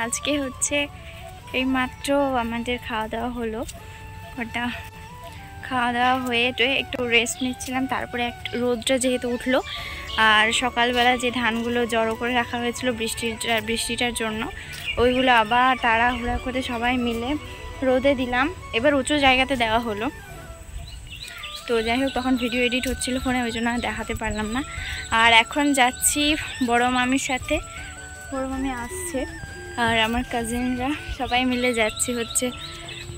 আজকে হচ্ছে এইমাত্র আমাদের খাওয়া দাওয়া হলো, ওটা খাওয়া দাওয়া হয়ে একটু রেস্ট নিচ্ছিলাম। তারপরে রোদটা যেহেতু উঠলো আর সকালবেলা যে ধানগুলো জড়ো করে রাখা হয়েছিল বৃষ্টিটার জন্য, ওইগুলো আবার তাড়াহুড়া করে সবাই মিলে রোদে দিলাম। এবার উঁচু জায়গাতে দেওয়া হলো। তো যাই হোক, তখন ভিডিও এডিট হচ্ছিলো ফোনে, ওই জন্য দেখাতে পারলাম না। আর এখন যাচ্ছি বড় মামির সাথে, বড় মামি আসছে আর আমার কাজিনরা সবাই মিলে যাচ্ছি হচ্ছে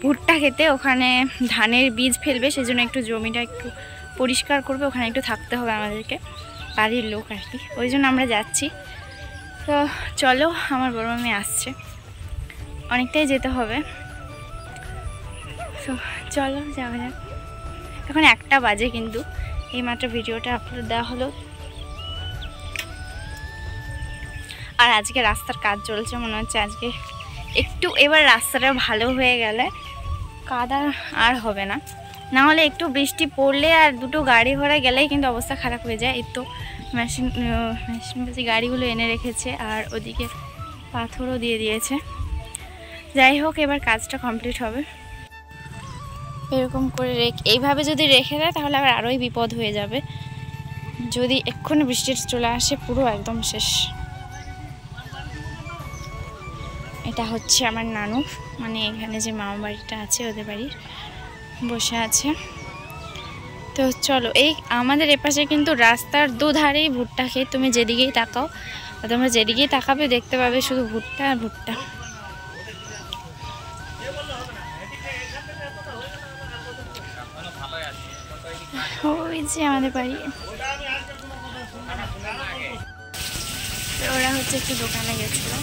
ভুট্টা খেতে। ওখানে ধানের বীজ ফেলবে, সেজন্য একটু জমিটা একটু পরিষ্কার করবে, ওখানে একটু থাকতে হবে আমাদেরকে, বাড়ির লোক আর কি, ওই জন্য আমরা যাচ্ছি। তো চলো, আমার বড় মামি আসছে, অনেকটাই যেতে হবে। তো চলো যাওয়া যাক। এখন 1টা বাজে, কিন্তু এইমাত্র ভিডিওটা আপলোড দেওয়া হলো। আর আজকে রাস্তার কাজ চলছে, মনে হচ্ছে আজকে একটু এবার রাস্তাটা ভালো হয়ে গেলে কাদা আর হবে না। না হলে একটু বৃষ্টি পড়লে আর দুটো গাড়ি ঘোড়া গেলেই কিন্তু অবস্থা খারাপ হয়ে যায়। এই তো মেশিন গাড়িগুলো এনে রেখেছে আর ওদিকে পাথরও দিয়ে দিয়েছে। যাই হোক, এবার কাজটা কমপ্লিট হবে। এরকম করে এইভাবে যদি রেখে দেয় তাহলে আবার আরোই বিপদ হয়ে যাবে। যদি এক্ষুনি বৃষ্টি চলে আসে, পুরো একদম শেষ। এটা হচ্ছে আমার নানু, মানে এখানে যে মামা বাড়িটা আছে ওদের বাড়ির, বসে আছে। তো চলো, এই আমাদের এপাশে কিন্তু রাস্তার দুধারেই ভুট্টা ক্ষেত। তুমি যেদিকেই তাকাও, তোমরা যেদিকেই তাকাবে দেখতে পাবে শুধু ভুট্টা আর ভুট্টা। ওই যে আমাদের বাড়ি, ওরা হচ্ছে একটু দোকানে গেছিল।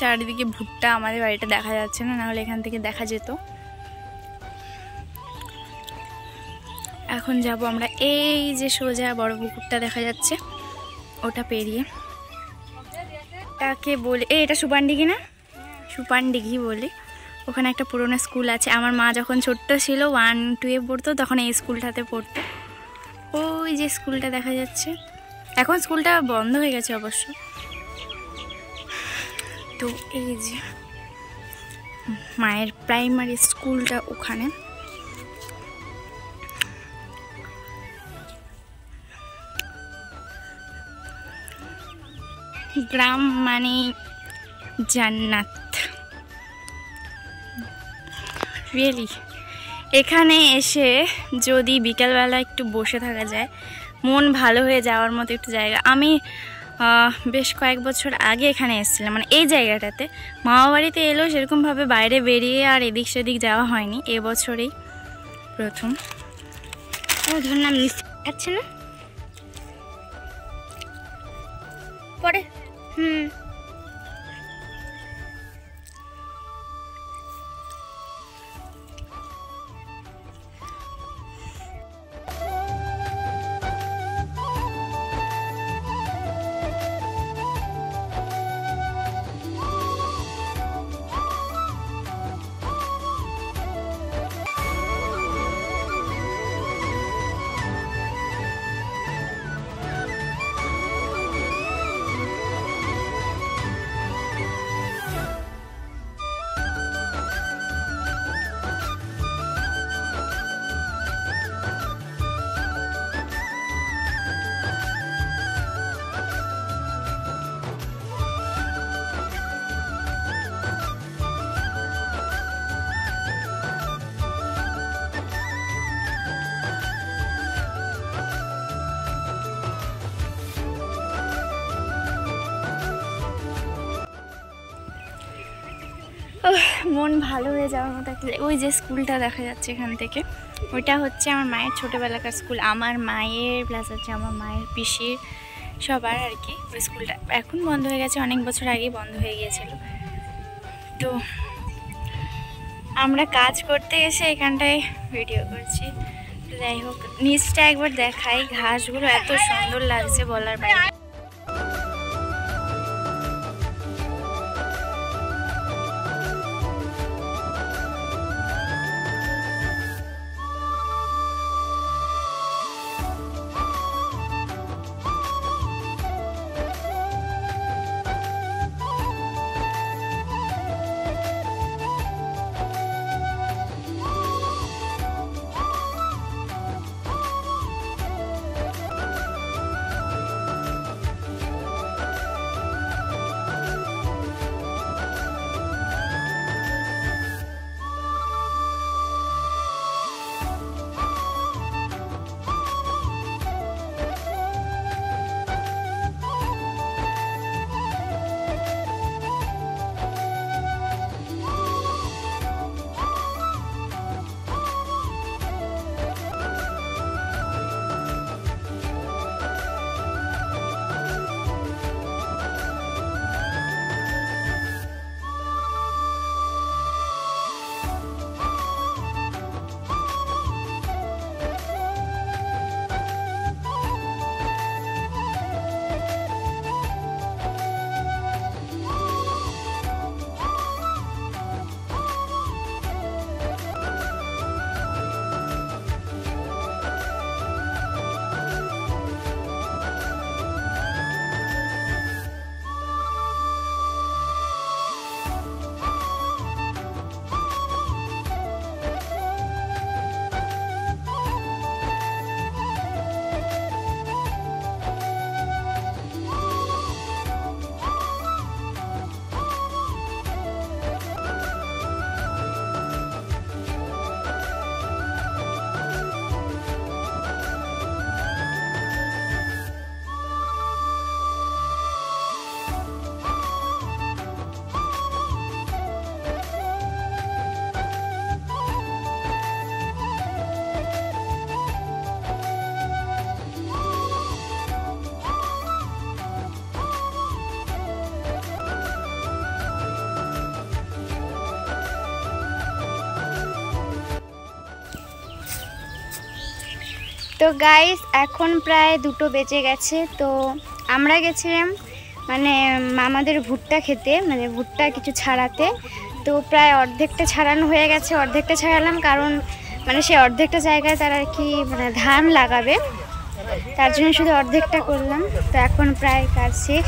চারিদিকে ভুট্টা, আমাদের বাড়িটা দেখা যাচ্ছে না, নাহলে এখান থেকে দেখা যেত। এখন যাব আমরা এই যে সোজা বড় পুকুরটা দেখা যাচ্ছে, ওটা পেরিয়ে। তাকে বলে এটা সুপানডিঘি না, সুপানডিঘি বলে। ওখানে একটা পুরোনো স্কুল আছে। আমার মা যখন ছোট্ট ছিল 1-2 পড়তো, তখন এই স্কুলটাতে পড়তো। ওই যে স্কুলটা দেখা যাচ্ছে, এখন স্কুলটা বন্ধ হয়ে গেছে অবশ্য। তো এই যে মায়ের প্রাইমারি স্কুলটা ওখানে। গ্রাম মানে জান্নাত, রিয়েলি। এখানে এসে যদি বিকালবেলা একটু বসে থাকা যায়, মন ভালো হয়ে যাওয়ার মতো একটু জায়গা। আমি বেশ কয়েক বছর আগে এখানে এসেছিলাম, মানে এই জায়গাটাতে। মামা বাড়িতে এলেও সেরকমভাবে বাইরে বেরিয়ে আর এদিক সেদিক যাওয়া হয়নি, এবছরেই প্রথম। ধরলাম আচ্ছা না পরে মন ভালো হয়ে যাওয়ার মতো একটা। ওই যে স্কুলটা দেখা যাচ্ছে এখান থেকে, ওইটা হচ্ছে আমার মায়ের ছোটোবেলাকার স্কুল। আমার মায়ের প্লাস হচ্ছে আমার মায়ের পিসির সবার আর কি। ওই স্কুলটা এখন বন্ধ হয়ে গেছে, অনেক বছর আগেই বন্ধ হয়ে গিয়েছিল। তো আমরা কাজ করতে এসে এখানটায় ভিডিও করছি। যাই হোক, নিচটা একবার দেখাই, ঘাসগুলো এত সুন্দর লাগছে বলার বাইরে। তো গাইস, এখন প্রায় 2টো বেজে গেছে। তো আমরা গেছিলাম মানে মামাদের ভুট্টা খেতে, মানে ভুট্টা কিছু ছাড়াতে। তো প্রায় অর্ধেকটা ছাড়ানো হয়ে গেছে, অর্ধেকটা ছাড়ালাম কারণ মানে সেই অর্ধেকটা জায়গায় তারা আর কি মানে ধান লাগাবে, তার জন্য শুধু অর্ধেকটা করলাম। তো এখন প্রায় কাজ শেষ।